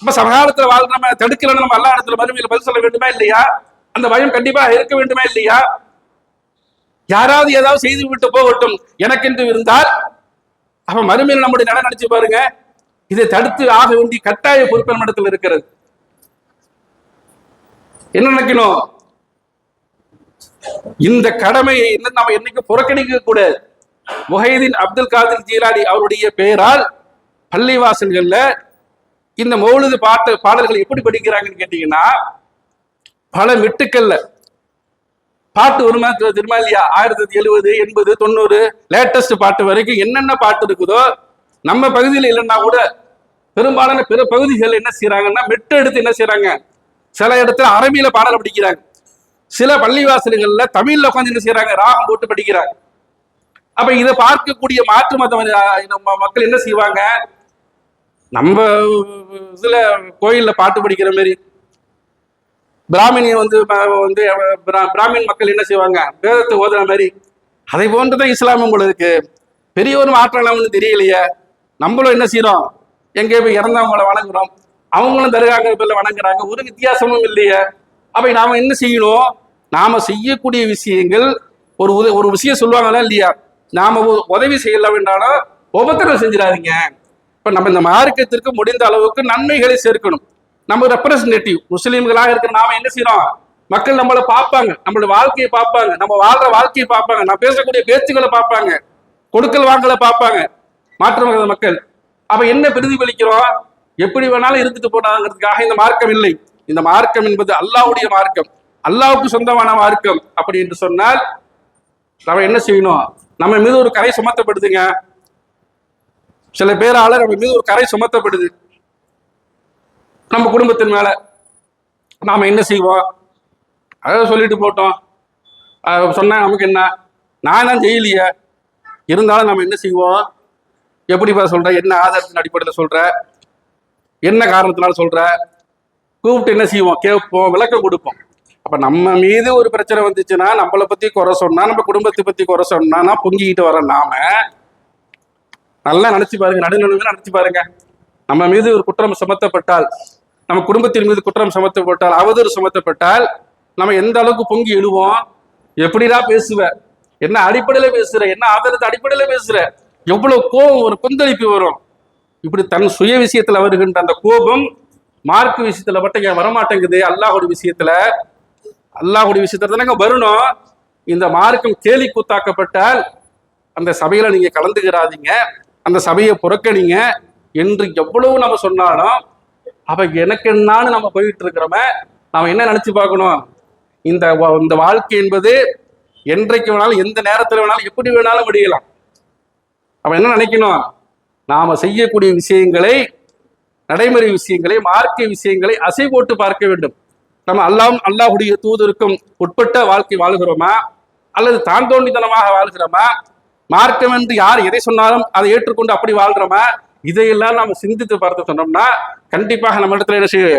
நம்ம சமகாலத்துல வாழ் நம்ம தடுக்கலன்னு நம்ம எல்லா இடத்துல மறுமையில் பதில் சொல்ல வேண்டுமா இல்லையா? அந்த பயம் கண்டிப்பா இருக்க வேண்டுமா இல்லையா? யாராவது ஏதாவது செய்து விட்டு போகட்டும் எனக்கென்று இருந்தால், அப்ப மறுமையில் நம்முடைய நட நினைச்சு பாருங்க. இதை தடுத்து ஆக வேண்டிய கட்டாய பொறுப்பு நம்ம இடத்துல இருக்கிறது. என்ன நினைக்கணும்? இந்த கடமையை நம்ம என்னைக்கு புறக்கணிக்க கூடாது. முஹைதீன் அப்துல் காதிர் ஜீலானி அவருடைய பெயரால் பள்ளிவாசல்கள்ல இந்த மௌலிது பாடல்கள் எப்படி படிக்கிறாங்கன்னு கேட்டீங்கன்னா, பல மெட்டுக்கள்ல பாட்டு வருமா தெரியுமா இல்லையா? 1970, 80, 90 லேட்டஸ்ட் பாட்டு வரைக்கும் என்னென்ன பாட்டு இருக்குதோ, நம்ம பகுதியில் இல்லைன்னா கூட பெரும்பாலான பிற பகுதிகள் என்ன செய்யறாங்கன்னா, மெட்டு எடுத்து என்ன செய்யறாங்க? சில இடத்துல அரபியில பாடல் படிக்கிறாங்க, சில பள்ளிவாசல்கள்ல தமிழ்ல உட்காந்து என்ன செய்யறாங்க? ராகம் போட்டு படிக்கிறாங்க. அப்ப இதை பார்க்கக்கூடிய மாற்று மத மக்கள் என்ன செய்வாங்க? நம்ம இதுல கோயில்ல பாட்டு படிக்கிற மாதிரி, பிராமணிய பிராமின் மக்கள் என்ன செய்வாங்க? வேதத்தை ஓதுற மாதிரி, அதை போன்றுதான் இஸ்லாமும் போல இருக்கு. பெரிய ஒரு மாற்றம் ஒன்றும் தெரியலையே. நம்மளும் என்ன செய்யறோம், எங்கே போய் இறந்தவங்களை வணங்குறோம், அவங்களும் தருகாங்க பேர்ல வணங்குறாங்க, ஒரு வித்தியாசமும் இல்லையே. அப்ப நாம என்ன செய்யணும், நாம செய்யக்கூடிய விஷயங்கள் ஒரு ஒரு விஷயம் சொல்லுவாங்களா இல்லையா, நாம உதவி செய்யல வேண்டாலும் உபத்திரம் செஞ்சிடாதீங்க. இப்ப நம்ம இந்த மார்க்கத்திற்கு முடிந்த அளவுக்கு நன்மைகளை சேர்க்கணும். நம்ம ரெப்ரசன்டேட்டிவ் முஸ்லீம்களாக இருக்கிற நாம என்ன செய்யறோம், மக்கள் நம்மளை பார்ப்பாங்க, நம்மளோட வாழ்க்கையை பார்ப்பாங்க, நம்ம வாழ்ற வாழ்க்கையை பார்ப்பாங்க, நான் பேசக்கூடிய பேச்சுக்களை பார்ப்பாங்க, கொடுக்கல் வாங்கலை பார்ப்பாங்க மாற்று மத மக்கள். அப்ப என்ன பிரதிபலிக்கிறோம், எப்படி வேணாலும் இருந்துட்டு போனாங்கிறதுக்காக இந்த மார்க்கம் இல்லை. இந்த மார்க்கம் என்பது அல்லாஹ்வுடைய மார்க்கம், அல்லாஹ்வுக்கு சொந்தமான மார்க்கம். அப்படி என்று சொன்னால் நம்ம என்ன செய்யணும், நம்ம மீது ஒரு கரை சுமத்தப்படுதுங்க. சில பேரால நம்ம மீது ஒரு கரை சுமத்தப்படுது நம்ம குடும்பத்தின் மேல. நாம என்ன செய்வோம், அதாவது சொல்லிட்டு போட்டோம், சொன்னா நமக்கு என்ன, நான் தான் செய்யலையே, இருந்தாலும் நம்ம என்ன செய்வோம், எப்படிப்பா சொல்ற, என்ன ஆதாரத்தின் அடிப்படையில் சொல்ற, என்ன காரணத்தினால சொல்ற, கூப்பிட்டு என்ன செய்வோம், கேட்போம், விளக்கம் கொடுப்போம். அப்ப நம்ம மீது ஒரு பிரச்சனை வந்துச்சுன்னா, நம்மளை பத்தி குறை சொன்னா, நம்ம குடும்பத்தை பத்தி குறை சொன்னா பொங்கிக்கிட்டு வர நாம நல்லா நினைச்சு பாருங்க, நடுநிலைமையில நினைச்சு பாருங்க. நம்ம மீது ஒரு குற்றம் சுமத்தப்பட்டால், நம்ம குடும்பத்தின் மீது குற்றம் சுமத்தப்பட்டால், அவதூறு சுமத்தப்பட்டால் நம்ம எந்த அளவுக்கு பொங்கி எழுவோம், எப்படிதான் பேசுவ, என்ன அடிப்படையில பேசுற, என்ன ஆதாரத்தை அடிப்படையில பேசுற, எவ்வளவு கோபம், ஒரு கொந்தளிப்பு வரும். இப்படி தன் சுய விஷயத்துல வருகின்ற அந்த கோபம் மார்க்கு விஷயத்துல மட்டும் ஏன் வரமாட்டேங்குது, அல்லாஹ்வுடைய விஷயத்துல, அல்லாஹ்வுடைய விஷயத்துல தானங்க வரணும். இந்த மார்க்கம் கேலி கூத்தாக்கப்பட்டால் அந்த சபையில நீங்க கலந்துக்கிறாதீங்க, அந்த சபையை புறக்கணிங்க என்று எவ்வளவு நம்ம சொன்னாலும், அப்ப எனக்கு என்னான்னு நம்ம போயிட்டு இருக்கிறோம, நாம என்ன நினைச்சு பார்க்கணும், இந்த வாழ்க்கை என்பது என்றைக்கு வேணாலும், எந்த நேரத்தில் வேணாலும், எப்படி வேணாலும் முடியலாம். அப்ப என்ன நினைக்கணும், நாம செய்யக்கூடிய விஷயங்களை, நடைமுறை விஷயங்களை, மார்க்க விஷயங்களை அசை போட்டு பார்க்க வேண்டும். நம்ம அல்லாஹ்வுடைய தூதருக்கும் உட்பட்ட வாழ்க்கை வாழ்கிறோமா, அல்லது தான் தோண்டித்தனமாக வாழ்கிறோமா, மார்க்கம் என்று யார் எதை சொன்னாலும் அதை ஏற்றுக்கொண்டு அப்படி வாழ்றோமா, இதையெல்லாம் நாம சிந்தித்து பார்த்து சொன்னோம்னா கண்டிப்பாக நம்ம இடத்துல என்ன செய்ய,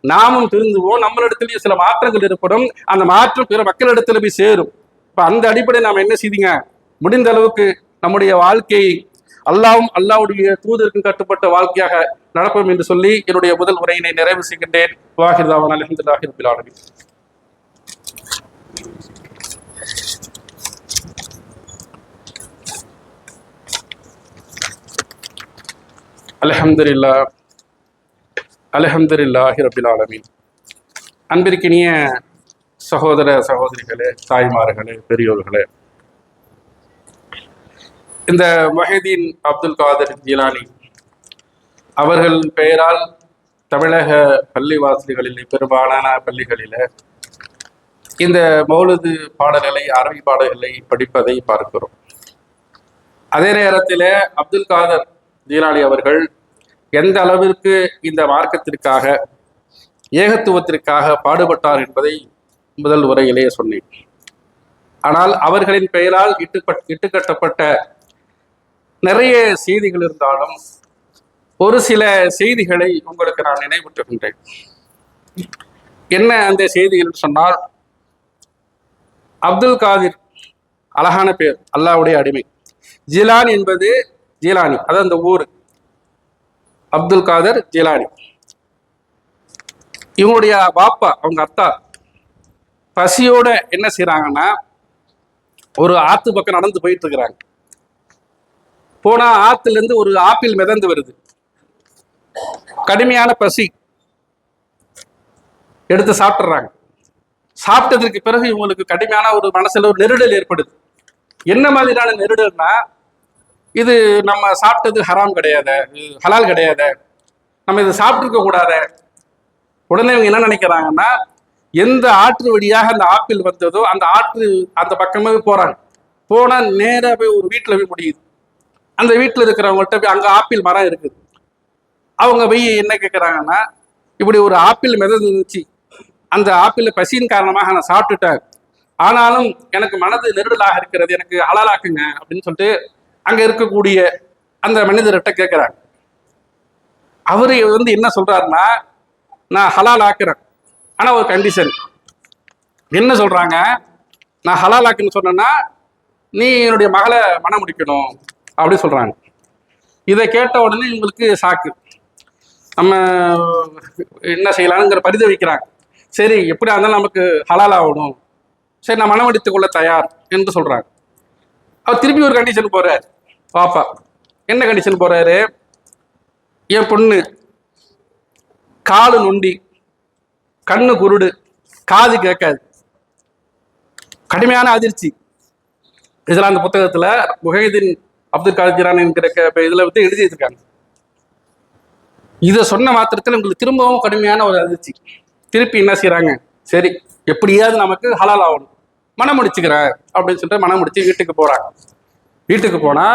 நாமும் திருந்துவோம், நம்மளிடத்திலேயே சில மாற்றங்கள் ஏற்படும், அந்த மாற்றம் பிற மக்களிடத்துல போய் சேரும். இப்ப அந்த அடிப்படையில் நாம என்ன செய்யுங்க, முடிந்த அளவுக்கு நம்முடைய வாழ்க்கையை அல்லாஹ்வுடைய தூதருக்கும் கட்டுப்பட்ட வாழ்க்கையாக நடப்போம் என்று சொல்லி என்னுடைய முதல் உரையினை நிறைவு செய்கின்றேன். வாஹிர் தாவானா அல்ஹம்துலில்லாஹி ரப்பில் ஆலமீன். அல்ஹம்துலில்லாஹி ரப்பில் ஆலமீன். அன்பிற்கினிய சகோதர சகோதரிகளே, தாய்மார்களே, பெரியோர்களே, இந்த முஹைதீன் அப்துல் காதர் ஜிலானி அவர்கள் பெயரால் தமிழக பள்ளிவாசல்களில், பெரும்பாலான பள்ளிகளில் இந்த மௌலிது பாடல்களை, அரபி பாடல்களை படிப்பதை பார்க்கிறோம். அதே நேரத்தில் அப்துல் காதர் ஜீலானி அவர்கள் எந்த அளவிற்கு இந்த மார்க்கத்திற்காக, ஏகத்துவத்திற்காக பாடுபட்டார் என்பதை முதல் உரையிலே சொன்னேன். ஆனால் அவர்களின் பெயரால் இட்டுக்கட்டப்பட்ட நிறைய செய்திகள் இருந்தாலும் ஒரு சில செய்திகளை உங்களுக்கு நான் நினைவூட்டுகின்றேன். என்ன அந்த செய்திகள் சொன்னால், அப்துல் காதிர் அழகான பேர், அல்லாஹ்வுடைய அடிமை. ஜிலானி என்பது ஜீலானி, அது அந்த ஊர், அப்துல் காதர் ஜீலானி. இவங்களுடைய பாப்பா, அவங்க அத்தா பசியோட என்ன செய்யறாங்கன்னா, ஒரு ஆத்து பக்கம் நடந்து போயிட்டு இருக்கிறாங்க. போனா ஆத்துல இருந்து ஒரு ஆப்பிள் மிதந்து வருது. கடுமையான பசி, எடுத்து சாப்பிட்றாங்க. சாப்பிட்டதற்கு பிறகு இவங்களுக்கு கடுமையான ஒரு மனசுல ஒரு நெருடல் ஏற்படுது. என்ன மாதிரியான நெருடல்னா, இது நம்ம சாப்பிட்டது ஹராம் கிடையாது, ஹலால் கிடையாது, நம்ம இதை சாப்பிட்டுருக்க கூடாது. உடனே இவங்க என்ன நினைக்கிறாங்கன்னா, எந்த ஆற்று வழியாக அந்த ஆப்பிள் வந்ததோ அந்த ஆற்று அந்த பக்கமே போறாங்க. போனா நேராக போய் ஒரு வீட்டில் போய் முடியுது. அந்த வீட்டில் இருக்கிறவங்கள்ட்ட போய், அங்கே ஆப்பிள் மரம் இருக்குது. அவங்க போய் என்ன கேட்குறாங்கன்னா, இப்படி ஒரு ஆப்பிள் மிதந்துச்சு, அந்த ஆப்பிள் பசியின் காரணமாக நான் சாப்பிட்டுட்டேன், ஆனாலும் எனக்கு மனது நெருடலாக இருக்கிறது, எனக்கு ஹலாலாக்குங்க அப்படின்னு சொல்லிட்டு அங்க இருக்கக்கூடிய அந்த மனிதர்கிட்ட கேட்கிறாங்க. அவரு என்ன சொல்றாருன்னா, நான் ஹலால் ஆக்குறேன், ஆனா ஒரு கண்டிஷன். என்ன சொல்றாங்க, நான் ஹலால் ஆக்குன்னு சொன்னேன்னா நீ என்னுடைய மகளை மனம் முடிக்கணும், அப்படி சொல்றாங்க. இதை கேட்ட உடனே இவங்களுக்கு சாக்கு. நம்ம என்ன செய்யலாம்ங்கிற பரிதவிக்கிறாங்க. சரி, எப்படியா இருந்தாலும் நமக்கு ஹலால் ஆகணும், சரி நான் மனமடித்துக் கொள்ள தயார் என்று சொல்றாங்க. அவர் திருப்பி ஒரு கண்டிஷன் போறாரு. பாப்பா என்ன கண்டிஷன் போறாரு? என் பொண்ணு காலு நொண்டி, கண்ணு குருடு, காது கேட்காது. கடுமையான அதிர்ச்சி. இதெல்லாம் அந்த புத்தகத்துல முஹைதீன் அப்துல் காதிர் ஜிலானி என்கிற இதுல வந்து எழுதி இருக்காங்க. இதை சொன்ன மாத்திரத்தில் உங்களுக்கு திரும்பவும் கடுமையான ஒரு அதிர்ச்சி. திருப்பி என்ன செய்யறாங்க? சரி, எப்படியாவது நமக்கு ஹலால் ஆகணும், மனம் முடிச்சுக்கிறேன் அப்படின்னு சொல்லிட்டு மனம் முடிச்சு வீட்டுக்கு போறாங்க. வீட்டுக்கு போனா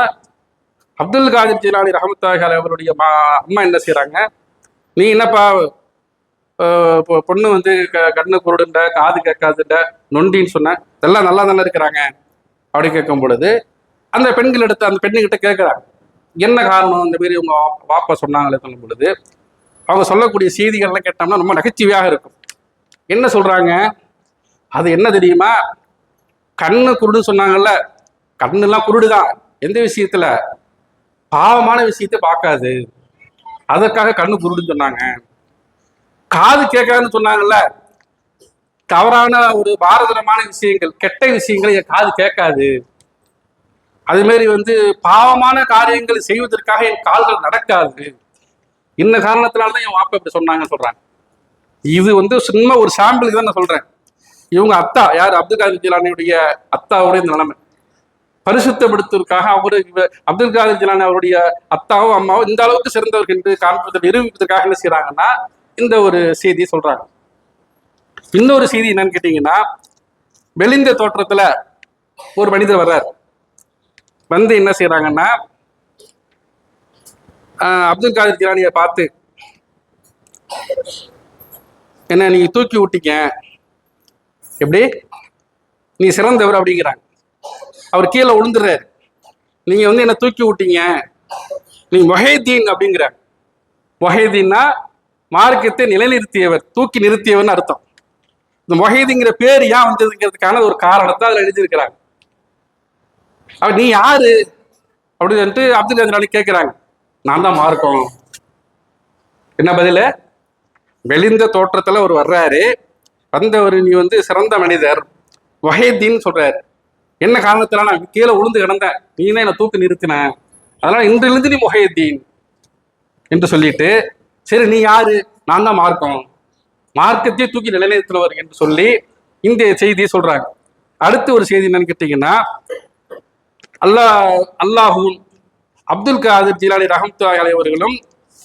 அப்துல் காதிர் ஜிலானி ரஹமத்துல்லாஹி அலைஹி அவருடைய அம்மா என்ன செய்யறாங்க? நீ என்னப்பா பொண்ணு வந்து கண்ணு குருடுண்ட, காது கேட்காதுண்ட, நொண்டின்னு சொன்ன, இதெல்லாம் நல்லா தானே இருக்கிறாங்க அப்படி கேட்கும் பொழுது அந்த பெண்கள் எடுத்து அந்த பெண்ணுகிட்ட கேட்குறாங்க, என்ன காரணம் இந்த மாரி உங்க வாப்பா சொன்னாங்களே சொல்லும் பொழுது அவங்க சொல்லக்கூடிய செய்திகள்லாம் கேட்டோம்னா ரொம்ப நகைச்சுவையாக இருக்கும். என்ன சொல்றாங்க? அது என்ன தெரியுமா? கண்ணு குருடு சொன்னாங்கல்ல, கண்ணுலாம் குருடுதான். எந்த விஷயத்துல? பாவமான விஷயத்தை பார்க்காது, அதற்காக கண்ணு குருடுன்னு சொன்னாங்க. காது கேட்காதுன்னு சொன்னாங்கல்ல, தவறான ஒரு பாரதூரமான விஷயங்கள், கெட்ட விஷயங்களை என் காது கேட்காது. அது மாதிரி வந்து பாவமான காரியங்கள் செய்வதற்காக என் கால்கள் நடக்காது. இந்த காரணத்தினால்தான் என் வாப்பா இப்படி சொன்னாங்கன்னு சொல்றாங்க. இது வந்து சும்மா ஒரு சாம்பிளுக்கு தான் நான் சொல்றேன். இவங்க அத்தா யார்? அப்துல் காதிர் ஜிலானியுடைய அத்தாவுடைய நிலைமை பரிசுத்தப்படுத்துவதற்காக அவரு அப்துல் காதிர் ஜிலானி அவருடைய அத்தாவும் அம்மாவும் இந்த அளவுக்கு சிறந்தவர்கள் என்று காண்பதை நிரூபிப்பதற்காக என்ன செய்யறாங்கன்னா இந்த ஒரு செய்தியை சொல்றாங்க. இன்னொரு செய்தி என்னன்னு கேட்டீங்கன்னா, மெலிந்த தோற்றத்துல ஒரு மனிதர் வர்றார். வந்து என்ன செய்யறாங்கன்னா, அப்துல் காதிர் ஜிலானியை பார்த்து, என்ன நீ தூக்கி விட்டீங்க, எப்படி நீ சிறந்தவர் அப்படிங்கிறாங்க. அவர் கீழே விழுந்துடுறாரு. நீங்க வந்து என்ன தூக்கி விட்டீங்க, நீ முஹைதீன் அப்படிங்கிற. முஹைதீன்னா மார்க்கத்தை நிலைநிறுத்தியவர், தூக்கி நிறுத்தியவர்னு அர்த்தம். இந்த முஹைதீங்கிற பேர் ஏன் வந்ததுங்கிறதுக்கான ஒரு காரணத்தை அதுல எழுதியிருக்கிறாங்க. நீ யாரு அப்படின்னு சொல்லிட்டு அப்துல் காதிர் ஜிலானி கேட்கிறாங்க. நான் தான் மார்க்கம். என்ன பதில? மெலிந்த தோற்றத்துல ஒரு வர்றாரு, வந்தவர் நீ வந்து சிறந்த மனிதர் முஹைதீன் சொல்றாரு. என்ன காரணத்துல நான் கீழே உளுந்து கிடந்தேன், நீ தான் என்னை தூக்கி நிறுத்தின, அதனால இன்றிலிருந்து நீ முஹைதீன் என்று சொல்லிட்டு, சரி நீ யாரு? நான் தான் மார்க்கம், மார்க்கத்தையே தூக்கி நிலைநிறுத்துறவர் என்று சொல்லி இந்த செய்தியை சொல்றாங்க. அடுத்து ஒரு செய்தி என்னன்னு கேட்டீங்கன்னா, அல்லாஹும் அப்துல் காதிர் ஜிலானி ரஹமத்துல்லாஹி அலைஹி அவர்களும்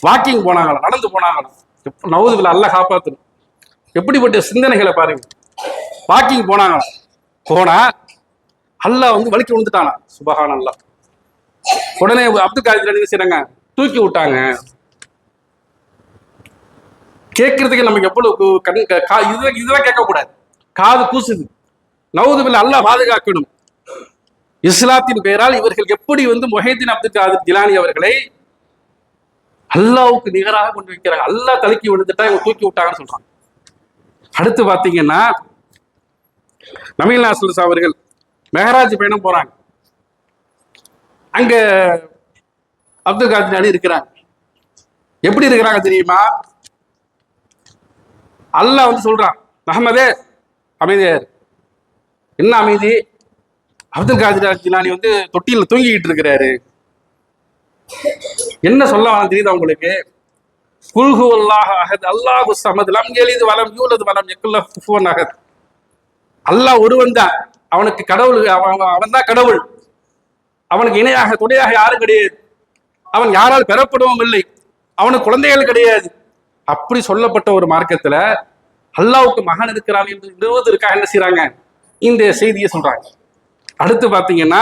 வாக்கிங் போனாங்களாம், நடந்து போனாங்களாம். நவுதுபில்லாஹ், அல்லாஹ் காப்பாத்தணும். எப்படிப்பட்ட சிந்தனைகளை பாருங்க. வாக்கிங் போனாங்களாம். போனா அல்லாஹ் வந்து வலிக்கு விழுந்துட்டானா, சுபஹான் அல்லாஹ். உடனே அப்துல் காதிர் ஜிலானி செய்றாங்க, தூக்கி விட்டாங்க. கேட்கறதுக்கு நமக்கு எவ்வளவு இதெல்லாம் கேட்கக்கூடாது, காது கூசுது. நவுதுபில்லாஹ், அல்லாஹ் பாதுகாக்கணும். இஸ்லாத்தின் பெயரால் இவர்கள் எப்படி வந்து முஹைதீன் அப்துல் காதிர் ஜிலானி அவர்களை அல்லாவுக்கு நிகராக கொண்டு வைக்கிறாங்க. அல்லாஹ் தலுக்கி விழுந்துட்டா இவங்க தூக்கி விட்டாங்கன்னு சொல்றாங்க. அடுத்து பாத்தீங்கன்னா, நபிகள் நாயகம் ஸல்லல்லாஹு அலைஹி அவர்கள் மெஹராஜ் பயணம் போறாங்க. அங்க அப்துல் காதிர் ஜிலானி இருக்கிறாங்க. எப்படி இருக்கிறாங்க தெரியுமா? அல்லாஹ் வந்து சொல்றான், முஹம்மதே அமைதியார். என்ன அமைதி? அப்துல் காதிர் ஜிலானி வந்து தொட்டியில் தூங்கிக்கிட்டு இருக்கிறாரு. என்ன சொல்ல தெரியுதா உங்களுக்கு? குல் ஹுவல்லாஹு அஹத் அல்லாஹு ஸமத் லம் யலித் வலம் யூலத் வலம் யகுல் லஹு குஃபுவன் அஹத். அல்லாஹ் ஒருவன் தான், அவனுக்கு கடவுள், அவன் தான் கடவுள், அவனுக்கு இணையாக துணையாக யாரும் கிடையாது, அவன் யாரால் பெறப்படவும் இல்லை, அவனுக்கு குழந்தைகள் கிடையாது. அப்படி சொல்லப்பட்ட ஒரு மார்க்கத்துல அல்லாஹ்வுக்கு மகன் இருக்கிறான் என்று நிறுவுவதற்காக என்ன செய்யறாங்க? இந்த செய்தியை சொல்றாங்க. அடுத்து பாத்தீங்கன்னா,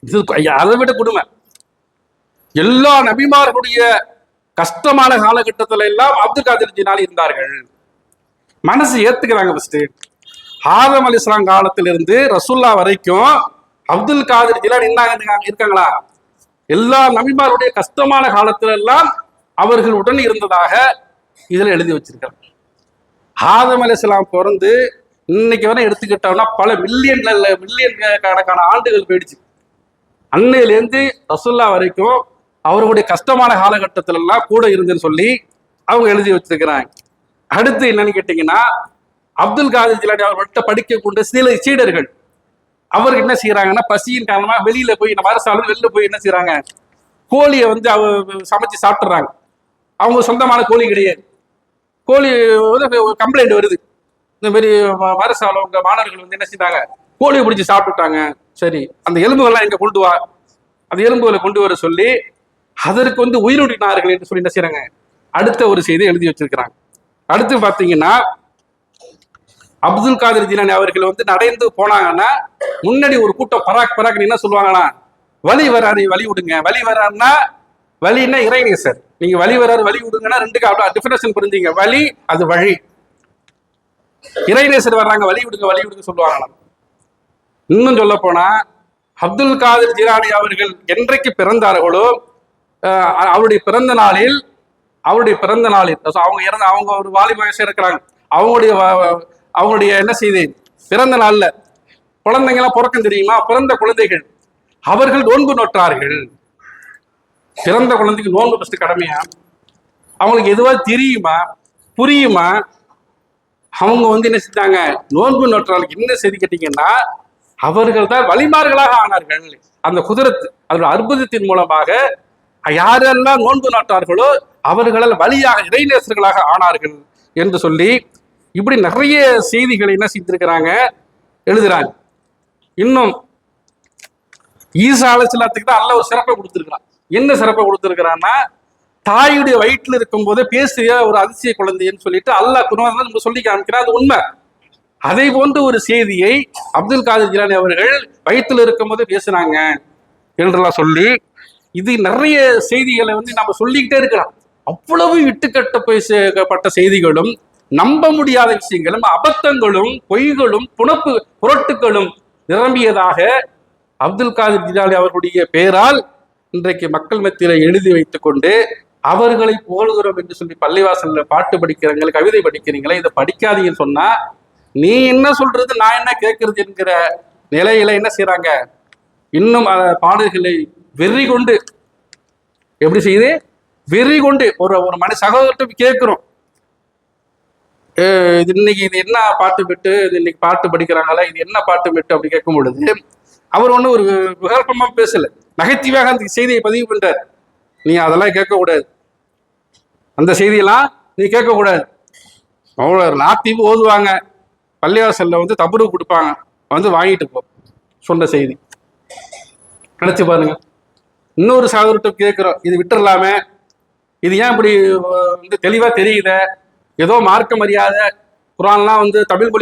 இது அதை விட கொடுமை. எல்லா நபிமார்களுடைய கஷ்டமான காலகட்டத்துல எல்லாம் அப்துல் காதிர் ஜிலானி இருந்தார்கள். மனசு ஏத்துக்கிறாங்க. ஃபர்ஸ்ட் ஆதம் அலைஹிஸ்ஸலாம் காலத்திலிருந்து ரசூல்லா வரைக்கும் அப்துல் காதிர் ஜிலானி இருக்காங்களா? எல்லா நபிமாருடைய கஷ்டமான காலத்துல எல்லாம் அவர்கள் உடன் இருந்ததாக இதுல எழுதி வச்சிருக்காங்க. ஆதம் அலைஹிஸ்ஸலாம் பிறந்து இன்னைக்கு வரை எடுத்துக்கிட்டோம்னா பல மில்லியன் கணக்கான ஆண்டுகள் போயிடுச்சு. அன்னையிலேருந்து ரசூல்லா வரைக்கும் அவர்களுடைய கஷ்டமான காலகட்டத்தில எல்லாம் கூட இருந்துன்னு சொல்லி அவங்க எழுதி வச்சிருக்கிறாங்க. அடுத்து என்னன்னு கேட்டீங்கன்னா, அப்துல் காதர் ஜிலானி அவர்கள்ட்ட படிக்க கொண்ட சில சீடர்கள் அவருக்கு என்ன செய்யறாங்கன்னா, பசியின் காரணமா வெளியில போய் நம்ம அரசாலும் வெளில போய் என்ன செய்யறாங்க, கோழியை வந்து சமைச்சு சாப்பிட்றாங்க. அவங்க சொந்தமான கோழி கிடையாது. கோழி வந்து கம்ப்ளைண்ட் வருது, இந்த மாதிரி மரசால உங்க மாணவர்கள் வந்து என்ன செய்தாங்க, கோழியை பிடிச்சி சாப்பிட்டுட்டாங்க. சரி, அந்த எலும்புகள்லாம் எங்க கொண்டு வா, அந்த எலும்புகளை கொண்டு வர சொல்லி அதற்கு வந்து உயிரினார்கள் என்று சொல்லி என்ன செய்யறாங்க, அடுத்த ஒரு செய்தி எழுதி வச்சிருக்கிறாங்க. அடுத்து பாத்தீங்கன்னா, அப்துல் காதர் ஜிலானி அவர்கள் வந்து நடந்து போனாங்கன்னா முன்னாடி ஒரு கூட்டம் பராக் பராக் என்ன சொல்லுவாங்கன்னா, வழி வராரு வழி விடுங்க. வழி வராருன்னா, வழின்னா இறைநேசர், நீங்க வழி வராரு வழி விடுங்கன்னா ரெண்டுக்கு டிஃபரன்ஸ் புரிஞ்சுங்க. வழி அது வழி, இறைநேசர் வர்றாங்க வழி விடுங்க சொல்லுவாங்களாம். இன்னும் சொல்ல போனா, அப்துல் காதர் ஜிலானி அவர்கள் என்றைக்கு பிறந்தார்களோ அவருடைய பிறந்த நாளில் அவங்க ஒரு வாலிப வயசு இருக்கிறாங்க, அவங்களுடைய என்ன செய்தி பிறந்த நாள்ல குழந்தைங்க எல்லாம் பிறக்கும் தெரியுமா, பிறந்த குழந்தைகள் அவர்கள் நோன்பு நோற்றார்கள். பிறந்த குழந்தைக்கு நோன்பு ஃபர்ஸ்ட் கடமையா, அவங்களுக்கு எதுவா தெரியுமா புரியுமா, அவங்க வந்து என்ன செஞ்சாங்க, நோன்பு நோற்றார்கள். என்ன செய்தி கேட்டீங்கன்னா, அவர்கள் தான் வழிமார்களாக ஆனார்கள். அந்த குதிரத்து அதோட அற்புதத்தின் மூலமாக யாரெல்லாம் நோன்பு நாட்டார்களோ அவர்களால் வழியாக இறைநேசர்களாக ஆனார்கள் என்று சொல்லி இப்படி நிறைய செய்திகளை என்ன செய்திருக்கிறாங்க, எழுதுறாங்க. இன்னும் ஈசா அலைஹிஸ்ஸலாத்துக்கு தான் அல்லாஹ் ஒரு சிறப்பை கொடுத்திருக்கிறான். என்ன சிறப்பை கொடுத்திருக்கிறான்னா, தாயுடைய வயிற்றில் இருக்கும் போது பேசிய ஒரு அதிசய குழந்தைன்னு சொல்லிட்டு அல்லாஹ் குர்ஆன்ல நம்ம சொல்லி காமிக்கிறான். அது உண்மை. அதே போன்ற ஒரு செய்தியை அப்துல் காதர் ஜிலானி அவர்கள் வயிற்றில் இருக்கும் போது பேசுனாங்க என்றெல்லாம் சொல்லி, இது நிறைய செய்திகளை வந்து நம்ம சொல்லிக்கிட்டே இருக்கலாம். அவ்வளவு இட்டுக்கட்டப்பட்ட செய்திகளும் நம்ப முடியாத விஷயங்களும் அபத்தங்களும் பொய்களும் புரட்டுகளும் நிரம்பியதாக அப்துல் காதர் ஜிலானி அவர்களுடைய பெயரால் இன்றைக்கு மக்கள் மத்தியில எழுதி வைத்துக் கொண்டு அவர்களை புகழ்கிறோம் என்று சொல்லி பள்ளிவாசல்ல பாட்டு படிக்கிறீங்க, கவிதை படிக்கிறீங்களே, இதை படிக்காதீங்கன்னு சொன்னா நீ என்ன சொல்றது நான் என்ன கேட்கறது என்கிற நிலையில என்ன செய்யறாங்க, இன்னும் பாடல்களை வெறி கொண்டு எப்படி செய்யுது, வெறி கொண்டு ஒரு மனித சகோதரத்தை கேட்கிறோம், இன்னைக்கு இது என்ன பாட்டு விட்டு இன்னைக்கு பாட்டு படிக்கிறாங்களா, இது என்ன பாட்டு விட்டு அப்படி கேட்கும் பொழுது அவர் ஒன்றும் ஒரு விகல்பமா பேசல, நகைச்சுவையாக அந்த செய்தியை பதிவு பண்றார். நீ அதெல்லாம் கேட்கக்கூடாது, அந்த செய்தியெல்லாம் நீ கேட்கக்கூடாது. அவ்வளோ லாத்தீவு ஓதுவாங்க, பள்ளிவாசல்ல வந்து தபுரு கொடுப்பாங்க, வந்து வாங்கிட்டு போ சொன்ன செய்தி. நினைச்சு பாருங்க. இன்னொரு சகோதரர்கிட்ட கேட்கிறோம், இது விட்டுறலாமே, இது ஏன் இப்படி வந்து தெளிவா தெரியுத, ஏதோ மார்க்க மரியாதை, குர்ஆன்லாம் வந்து தமிழ்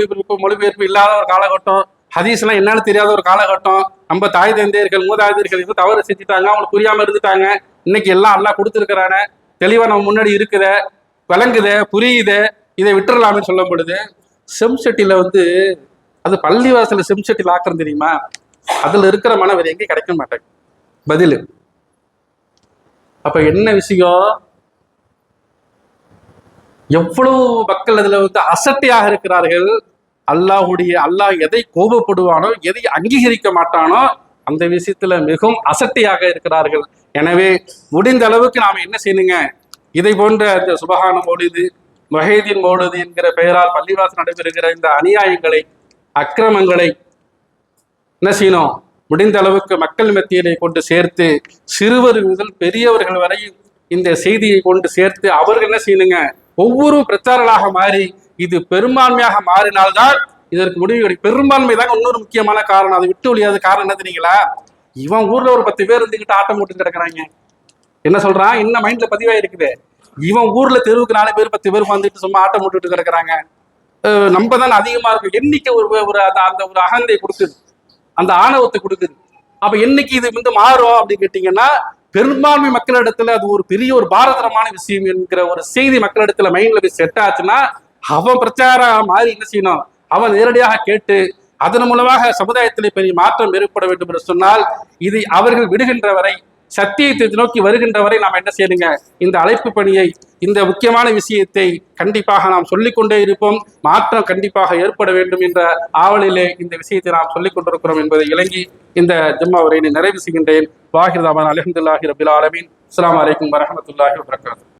மொழிபெயர்ப்பு இல்லாத ஒரு காலகட்டம், ஹதீஸ்லாம் என்னன்னு தெரியாத ஒரு காலகட்டம், நம்ம தாய் தந்தையர்கள் மூதாதையர்கள் இது தவறு செஞ்சுட்டாங்க, அவங்களுக்கு புரியாம இருந்துட்டாங்க, இன்னைக்கு எல்லாம் அல்லாஹ் கொடுத்துருக்கிறானே, தெளிவா நம்ம முன்னாடி இருக்குத, விளங்குத, புரியுத, இதை விட்டுறலாமே சொல்லும் பொழுது செம்செட்டில வந்து அது பள்ளிவாசல செம்செட்டில் ஆக்குறது தெரியுமா, அதுல இருக்கிற மனம் வேற எங்கேயும் கிடைக்க மாட்டாங்க பதில். அப்ப என்ன விஷயம், எவ்வளவு மக்கள் அதுல வந்து அசட்டையாக இருக்கிறார்கள். அல்லாஹ் எதை கோபப்படுவானோ, எதை அங்கீகரிக்க மாட்டானோ அந்த விஷயத்துல மிகவும் அசட்டையாக இருக்கிறார்கள். எனவே முடிந்த அளவுக்கு நாம என்ன செய்யணுங்க, இதை போன்ற இந்த சுபஹான மௌலிது, மொஹீதீன் மௌலிது என்கிற பெயரால் பள்ளிவாசல் நடைபெறுகிற இந்த அநியாயங்களை, அக்கிரமங்களை என்ன செய்யணும், முடிந்த அளவுக்கு மக்கள் மத்தியிலே கொண்டு சேர்த்து, சிறுவர் முதல் பெரியவர்கள் வரை இந்த செய்தியை கொண்டு சேர்த்து அவர்கள் என்ன செய்யணுங்க, ஒவ்வொரு பிரச்சாரங்களாக மாறி இது பெரும்பான்மையாக மாறினால்தான் இதற்கு முடிவு கிடைக்கும். பெரும்பான்மை தான் இன்னொரு முக்கியமான காரணம். அதை விட்டு ஒழியாத காரணம் என்ன தெரியுங்களா, இவன் ஊர்ல ஒரு 10 பேர் இருந்துகிட்டு ஆட்டம் போட்டு கிடக்குறாங்க, என்ன சொல்றான், என்ன மைண்ட்ல பதிவா இருக்குது, இவன் ஊர்ல தெருவுக்கு 4 பேர் 10 பேர் வந்துட்டு சும்மா ஆட்டம் போட்டுட்டு கிடக்குறாங்க, நம்ம தான் அதிகமா இருக்கும் எண்ணிக்கை, அந்த ஒரு அகந்தை கொடுக்குது, அந்த ஆணவத்தை கொடுக்குது. அப்ப என்னைக்கு இது வந்து மாறும் அப்படின்னு கேட்டீங்கன்னா, பெரும்பான்மை மக்களிடத்துல அது ஒரு பெரிய ஒரு பாரதரமான விஷயம் என்கிற ஒரு செய்தி மக்களிடத்துல மைண்ட்ல போய் செட் ஆச்சுன்னா, அவன் பிரச்சாரம் மாறி என்ன செய்யணும், அவன் நேரடியாக கேட்டு அதன் மூலமாக சமுதாயத்திலே பெரிய மாற்றம் ஏற்பட வேண்டும் என்று சொன்னால், இதை அவர்கள் விடுகின்ற வரை சத்தியத்தை நோக்கி வருகின்ற வரை நாம் என்ன செய்யணுங்க, இந்த அழைப்பு பணியை, இந்த முக்கியமான விஷயத்தை கண்டிப்பாக நாம் சொல்லிக்கொண்டே இருப்போம். மாற்றம் கண்டிப்பாக ஏற்பட வேண்டும் என்ற ஆவலிலே இந்த விஷயத்தை நாம் சொல்லிக் கொண்டிருக்கிறோம் என்பதை இறங்கி இந்த ஜும்மா உரையை நிறைவு செய்கின்றேன். வாஹிர் தாவானா அல்ஹம்துலில்லாஹி ரப்பில் ஆலமீன். அஸ்ஸலாமு அலைக்கும் வரஹ்மத்துல்லாஹி வபரகாத்துஹு.